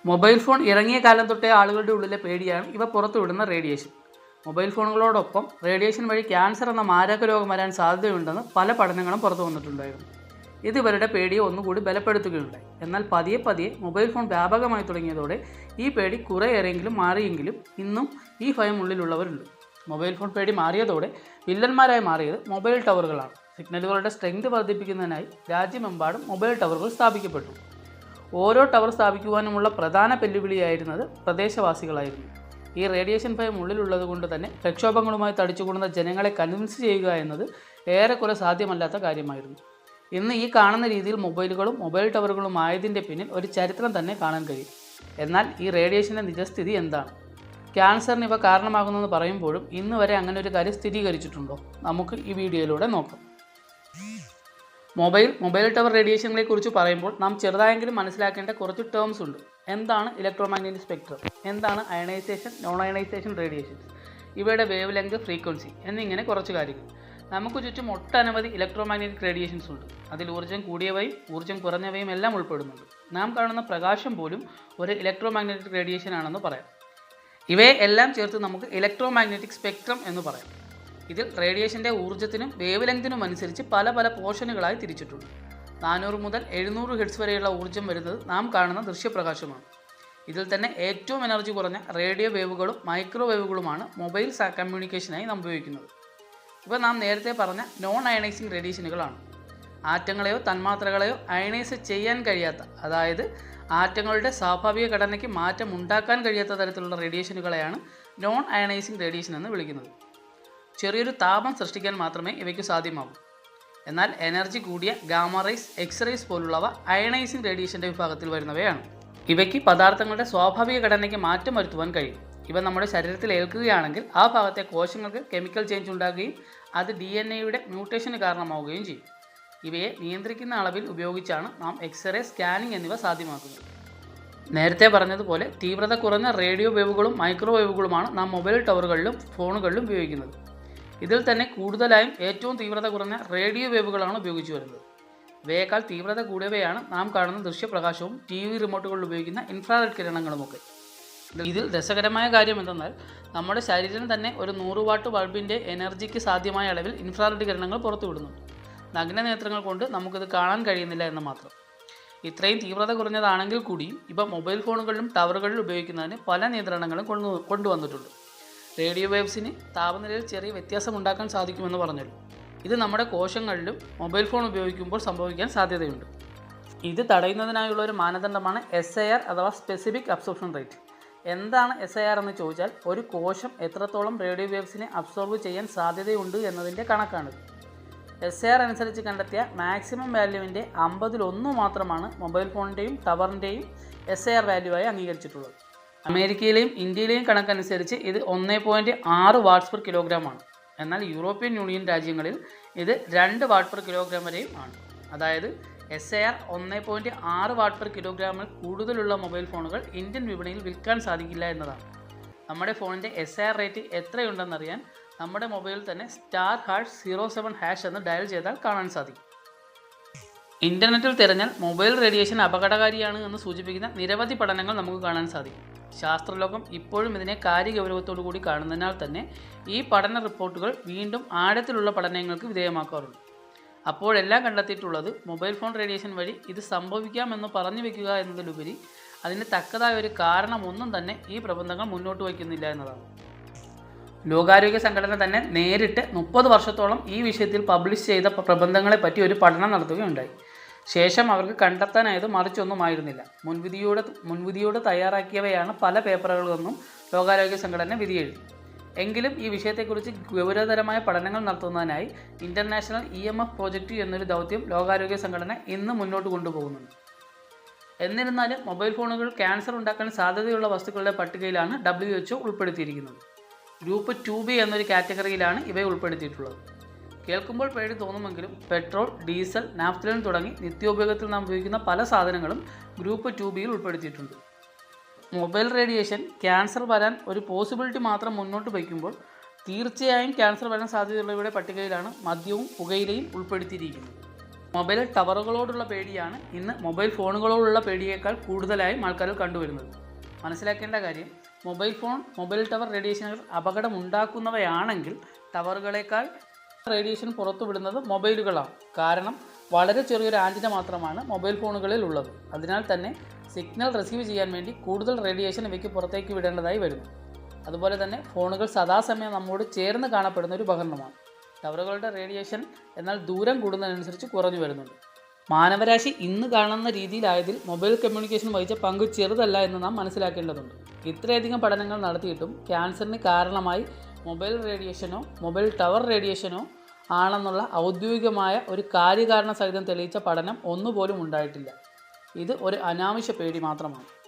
Mobile phone ഇറങ്ങിയ കാലം തൊട്ടേ ആളുകളുടെ ഉള്ളിലെ പേടിയാണ് ഇവ പുറത്തുവിടുന്ന റേഡിയേഷൻ. മൊബൈൽ ഫോണുകളോടൊപ്പം റേഡിയേഷൻ വഴി ക്യാൻസർ എന്ന മാരക രോഗം വരാൻ സാധ്യതയുണ്ടെന്ന് പല പഠനങ്ങളും പുറത്തു വന്നിട്ടുണ്ടായിരുന്നു. ഇത് ഇവരുടെ പേടിയെ ഒന്നുകൂടി ബലപ്പെടുത്തുകയുണ്ടായി. എന്നാൽ പതിയെ പതിയെ മൊബൈൽ ഫോൺ വ്യാപകമായി തുടങ്ങിയതോടെ ഈ പേടി കുറേയേറെങ്കിലും മാറിയെങ്കിലും ഇന്നും ഈ ഭയം ഉള്ളിലുള്ളവരുണ്ട്. മൊബൈൽ ഫോൺ പേടി മാറിയതോടെ വില്ലന്മാരായി മാറിയത് മൊബൈൽ ടവറുകളാണ്. സിഗ്നലുകളുടെ സ്ട്രെങ്ത് വർദ്ധിപ്പിക്കുന്നതിനായി രാജ്യമെമ്പാടും മൊബൈൽ ടവറുകൾ സ്ഥാപിക്കപ്പെട്ടു. ഓരോ ടവർ സ്ഥാപിക്കുവാനുമുള്ള പ്രധാന വെല്ലുവിളിയായിരുന്നത് പ്രദേശവാസികളായിരുന്നു. ഈ റേഡിയേഷൻ ഭയം ഉള്ളിലുള്ളത് കൊണ്ട് തന്നെ പ്രക്ഷോഭങ്ങളുമായി തടിച്ചുകൂടുന്ന ജനങ്ങളെ കൺവിൻസ് ചെയ്യുക എന്നത് ഏറെക്കുറെ സാധ്യമല്ലാത്ത കാര്യമായിരുന്നു. ഇന്ന് ഈ കാണുന്ന രീതിയിൽ മൊബൈലുകളും മൊബൈൽ ടവറുകളും ആയതിൻ്റെ പിന്നിൽ ഒരു ചരിത്രം തന്നെ കാണാൻ കഴിയും. എന്നാൽ ഈ റേഡിയേഷൻ്റെ നിജസ്ഥിതി എന്താണ്? ക്യാൻസറിന് ഇവ കാരണമാകുന്നെന്ന് പറയുമ്പോഴും ഇന്ന് വരെ അങ്ങനെ ഒരു കാര്യം സ്ഥിരീകരിച്ചിട്ടുണ്ടോ? നമുക്ക് ഈ വീഡിയോയിലൂടെ നോക്കാം. മൊബൈൽ ടവർ റേഡിയേഷനുകളെ കുറിച്ച് പറയുമ്പോൾ നാം ചെറുതായെങ്കിലും മനസ്സിലാക്കേണ്ട കുറച്ച് ടേംസ് ഉണ്ട്. എന്താണ് ഇലക്ട്രോമാഗ്നറ്റിക് സ്പെക്ട്രം, എന്താണ് അയണൈസേഷൻ, നോൺ അയണൈസേഷൻ റേഡിയേഷൻസ്, ഇവയുടെ വേവ് ലെങ്ത്, ഫ്രീക്വൻസി എന്നിങ്ങനെ കുറച്ച് കാര്യങ്ങൾ. നമുക്ക് ചുറ്റും ഒട്ടനവധി ഇലക്ട്രോമാഗ്നറ്റിക് റേഡിയേഷൻസ് ഉണ്ട്. അതിൽ ഊർജ്ജം കൂടിയവയും ഊർജ്ജം കുറഞ്ഞവയും എല്ലാം ഉൾപ്പെടുന്നുണ്ട്. നാം കാണുന്ന പ്രകാശം പോലും ഒരു ഇലക്ട്രോമാഗ്നറ്റിക് റേഡിയേഷൻ ആണെന്ന് പറയാം. ഇവയെ എല്ലാം ചേർത്ത് നമുക്ക് ഇലക്ട്രോമാഗ്നറ്റിക് സ്പെക്ട്രം എന്ന് പറയാം. ഇതിൽ റേഡിയേഷൻ്റെ ഊർജ്ജത്തിനും വേവ് ലെങ്തിനും അനുസരിച്ച് പല പല പോർഷനുകളായി തിരിച്ചിട്ടുണ്ട്. 400 മുതൽ 700 ഹെർട്സ് വരെയുള്ള ഊർജ്ജം വരുന്നത് നാം കാണുന്ന ദൃശ്യപ്രകാശമാണ്. ഇതിൽ തന്നെ ഏറ്റവും എനർജി കുറഞ്ഞ റേഡിയോ വേവുകളും മൈക്രോവേവുകളുമാണ് മൊബൈൽ കമ്മ്യൂണിക്കേഷനായി നാം ഉപയോഗിക്കുന്നത്. ഇവ നാം നേരത്തെ പറഞ്ഞ നോൺ അയണൈസിങ് റേഡിയേഷനുകളാണ്. ആറ്റങ്ങളെയോ തന്മാത്രകളെയോ അയണൈസ് ചെയ്യാൻ കഴിയാത്ത, അതായത് ആറ്റങ്ങളുടെ സ്വാഭാവിക ഘടനയ്ക്ക് മാറ്റം ഉണ്ടാക്കാൻ കഴിയാത്ത തരത്തിലുള്ള റേഡിയേഷനുകളെയാണ് നോൺ അയണൈസിങ് റേഡിയേഷൻ എന്ന് വിളിക്കുന്നത്. ചെറിയൊരു താപം സൃഷ്ടിക്കാൻ മാത്രമേ ഇവയ്ക്ക് സാധ്യമാകൂ. എന്നാൽ എനർജി കൂടിയ ഗാമ റേസ്, എക്സ് റേസ് പോലുള്ളവ അയണൈസിങ് റേഡിയേഷൻ്റെ വിഭാഗത്തിൽ വരുന്നവയാണ്. ഇവയ്ക്ക് പദാർത്ഥങ്ങളുടെ സ്വാഭാവിക ഘടനയ്ക്ക് മാറ്റം വരുത്തുവാൻ കഴിയും. ഇവ നമ്മുടെ ശരീരത്തിൽ ഏൽക്കുകയാണെങ്കിൽ ആ ഭാഗത്തെ കോശങ്ങൾക്ക് കെമിക്കൽ ചേഞ്ച് ഉണ്ടാകുകയും അത് DNA-യുടെ മ്യൂട്ടേഷന് കാരണമാവുകയും ചെയ്യും. ഇവയെ നിയന്ത്രിക്കുന്ന അളവിൽ ഉപയോഗിച്ചാണ് നാം എക്സ്റേ, സ്കാനിങ് എന്നിവ സാധ്യമാക്കുന്നത്. നേരത്തെ പറഞ്ഞതുപോലെ തീവ്രത കുറഞ്ഞ റേഡിയോ വേവുകളും മൈക്രോവേവുകളുമാണ് നാം മൊബൈൽ ടവറുകളിലും ഫോണുകളിലും ഉപയോഗിക്കുന്നത്. ഇതിൽ തന്നെ കൂടുതലായും ഏറ്റവും തീവ്രത കുറഞ്ഞ റേഡിയോ വേവുകളാണ് ഉപയോഗിച്ചു വരുന്നത്. ഇവയേക്കാൾ തീവ്രത കൂടിയവയാണ് നാം കാണുന്ന ദൃശ്യപ്രകാശവും TV റിമോട്ടുകളിൽ ഉപയോഗിക്കുന്ന ഇൻഫ്രാറെഡ് കിരണങ്ങളുമൊക്കെ. ഇതിൽ രസകരമായ കാര്യം എന്തെന്നാൽ നമ്മുടെ ശരീരം തന്നെ ഒരു 100 വാട്ട് ബൾബിൻ്റെ എനർജിക്ക് സാധ്യമായ അളവിൽ ഇൻഫ്രാറെഡ് കിരണങ്ങൾ പുറത്തുവിടുന്നുണ്ട്. നഗ്നനേത്രങ്ങൾ കൊണ്ട് നമുക്കിത് കാണാൻ കഴിയുന്നില്ല എന്ന് മാത്രം. ഇത്രയും തീവ്രത കുറഞ്ഞതാണെങ്കിൽ കൂടിയും ഇവ മൊബൈൽ ഫോണുകളിലും ടവറുകളിലും ഉപയോഗിക്കുന്നതിന് പല നിയന്ത്രണങ്ങളും കൊണ്ടുവന്നിട്ടുണ്ട്. റേഡിയോ വേവ്സിന് താപനിലയിൽ ചെറിയ വ്യത്യാസം ഉണ്ടാക്കാൻ സാധിക്കുമെന്ന് പറഞ്ഞല്ലോ. ഇത് നമ്മുടെ കോശങ്ങളിലും മൊബൈൽ ഫോൺ ഉപയോഗിക്കുമ്പോൾ സംഭവിക്കാൻ സാധ്യതയുണ്ട്. ഇത് തടയുന്നതിനായുള്ള ഒരു മാനദണ്ഡമാണ് SAR അഥവാ സ്പെസിഫിക് അബ്സോർപ്ഷൻ റേറ്റ്. എന്താണ് SAR എന്ന് ചോദിച്ചാൽ ഒരു കോശം എത്രത്തോളം റേഡിയോ വേവ്സിനെ അബ്സോർബ് ചെയ്യാൻ സാധ്യതയുണ്ട് എന്നതിൻ്റെ കണക്കാണിത്. SAR അനുസരിച്ച് കണ്ടെത്തിയ മാക്സിമം വാല്യൂവിൻ്റെ 50-1 മാത്രമാണ് മൊബൈൽ ഫോണിൻ്റെയും ടവറിൻ്റെയും SAR വാല്യൂവായി അംഗീകരിച്ചിട്ടുള്ളത്. അമേരിക്കയിലെയും ഇന്ത്യയിലെയും കണക്കനുസരിച്ച് ഇത് 1.6 വാട്ട്സ് പെർ കിലോഗ്രാം ആണ്. എന്നാൽ യൂറോപ്യൻ യൂണിയൻ രാജ്യങ്ങളിൽ ഇത് 2 വാട്ട് പെർ കിലോഗ്രാം വരെയും ആണ്. അതായത് SAR 1.6 വാട്ട് പെർ കിലോഗ്രാമിൽ കൂടുതലുള്ള മൊബൈൽ ഫോണുകൾ ഇന്ത്യൻ വിപണിയിൽ വിൽക്കാൻ സാധിക്കില്ല എന്നതാണ്. നമ്മുടെ ഫോണിൻ്റെ SAR റേറ്റ് എത്രയുണ്ടെന്നറിയാൻ നമ്മുടെ മൊബൈലിൽ തന്നെ *#07# എന്ന് ഡയൽ ചെയ്താൽ കാണാൻ സാധിക്കും. ഇൻ്റർനെറ്റിൽ തിരഞ്ഞാൽ മൊബൈൽ റേഡിയേഷൻ അപകടകാരിയാണ് എന്ന് സൂചിപ്പിക്കുന്ന നിരവധി പഠനങ്ങൾ നമുക്ക് കാണാൻ സാധിക്കും. ശാസ്ത്രലോകം ഇപ്പോഴും ഇതിനെ കാര്യഗൗരവത്തോടു കൂടി കാണുന്നതിനാൽ തന്നെ ഈ പഠന റിപ്പോർട്ടുകൾ വീണ്ടും ആഴത്തിലുള്ള പഠനങ്ങൾക്ക് വിധേയമാക്കാറുണ്ട്. അപ്പോഴെല്ലാം കണ്ടെത്തിയിട്ടുള്ളത് മൊബൈൽ ഫോൺ റേഡിയേഷൻ വഴി ഇത് സംഭവിക്കാമെന്ന് പറഞ്ഞു വയ്ക്കുക എന്നതിലുപരി അതിന് തക്കതായ ഒരു കാരണമൊന്നും തന്നെ ഈ പ്രബന്ധങ്ങൾ മുന്നോട്ട് വയ്ക്കുന്നില്ല എന്നതാണ്. ലോകാരോഗ്യ സംഘടന തന്നെ നേരിട്ട് 30 വർഷത്തോളം ഈ വിഷയത്തിൽ പബ്ലിഷ് ചെയ്ത പ്രബന്ധങ്ങളെപ്പറ്റി ഒരു പഠനം നടത്തുകയുണ്ടായി. ശേഷം അവർക്ക് കണ്ടെത്താനായത് മറിച്ചൊന്നുമായിരുന്നില്ല. മുൻവിധിയോട് തയ്യാറാക്കിയവയാണ് പല പേപ്പറുകളെന്നും ലോകാരോഗ്യ സംഘടന വിധിയെഴുതി. എങ്കിലും ഈ വിഷയത്തെക്കുറിച്ച് ഗൗരവതരമായ പഠനങ്ങൾ നടത്തുന്നതിനായി ഇൻ്റർനാഷണൽ EMF പ്രോജക്റ്റ് എന്നൊരു ദൗത്യം ലോകാരോഗ്യ സംഘടന ഇന്ന് മുന്നോട്ട് കൊണ്ടുപോകുന്നുണ്ട്. എന്നിരുന്നാലും മൊബൈൽ ഫോണുകൾ ക്യാൻസർ ഉണ്ടാക്കാൻ സാധ്യതയുള്ള വസ്തുക്കളുടെ പട്ടികയിലാണ് WHO ഉൾപ്പെടുത്തിയിരിക്കുന്നത്. ഗ്രൂപ്പ് 2B എന്നൊരു കാറ്റഗറിയിലാണ് ഇവയെ ഉൾപ്പെടുത്തിയിട്ടുള്ളത്. കേൾക്കുമ്പോൾ പേടി തോന്നുമെങ്കിലും പെട്രോൾ, ഡീസൽ, നാഫ്തലിൻ തുടങ്ങി നിത്യോപയോഗത്തിൽ നാം ഉപയോഗിക്കുന്ന പല സാധനങ്ങളും ഗ്രൂപ്പ് 2Bയിൽ ഉൾപ്പെടുത്തിയിട്ടുണ്ട്. മൊബൈൽ റേഡിയേഷൻ ക്യാൻസർ വരാൻ ഒരു പോസിബിലിറ്റി മാത്രം മുന്നോട്ട് വയ്ക്കുമ്പോൾ തീർച്ചയായും ക്യാൻസർ വരാൻ സാധ്യതയുള്ളവയുടെ പട്ടികയിലാണ് മദ്യവും പുകയിലയും ഉൾപ്പെടുത്തിയിരിക്കുന്നത്. മൊബൈൽ ടവറുകളോടുള്ള പേടിയാണ് ഇന്ന് മൊബൈൽ ഫോണുകളോടുള്ള പേടിയേക്കാൾ കൂടുതലായും ആൾക്കാരിൽ കണ്ടുവരുന്നത്. മനസ്സിലാക്കേണ്ട കാര്യം, മൊബൈൽ ടവർ റേഡിയേഷനുകൾ അപകടമുണ്ടാക്കുന്നവയാണെങ്കിൽ ടവറുകളേക്കാൾ റേഡിയേഷൻ പുറത്തുവിടുന്നത് മൊബൈലുകളാണ്. കാരണം വളരെ ചെറിയൊരു ആൻറ്റിന മാത്രമാണ് മൊബൈൽ ഫോണുകളിൽ ഉള്ളത്. അതിനാൽ തന്നെ സിഗ്നൽ റിസീവ് ചെയ്യാൻ വേണ്ടി കൂടുതൽ റേഡിയേഷൻ ഇവയ്ക്ക് പുറത്തേക്ക് വിടേണ്ടതായി വരുന്നു. അതുപോലെ തന്നെ ഫോണുകൾ സദാസമയം നമ്മോട് ചേർന്ന് കാണപ്പെടുന്ന ഒരു ഉപകരണമാണ്. ടവറുകളുടെ റേഡിയേഷൻ എന്നാൽ ദൂരം കൂടുന്നതിനനുസരിച്ച് കുറഞ്ഞു വരുന്നുണ്ട്. മാനവരാശി ഇന്ന് കാണുന്ന രീതിയിലായതിൽ മൊബൈൽ കമ്മ്യൂണിക്കേഷൻ വഹിച്ച പങ്ക് ചെറുതല്ല എന്ന് നാം മനസ്സിലാക്കേണ്ടതുണ്ട്. ഇത്രയധികം പഠനങ്ങൾ നടത്തിയിട്ടും ക്യാൻസറിന് കാരണമായി മൊബൈൽ റേഡിയേഷനോ മൊബൈൽ ടവർ റേഡിയേഷനോ ആണെന്നുള്ള ഔദ്യോഗികമായ ഒരു കാര്യകാരണ സഹിതം തെളിയിച്ച പഠനം ഒന്നുപോലും ഉണ്ടായിട്ടില്ല. ഇത് ഒരു അനാവശ്യ പേടി മാത്രമാണ്.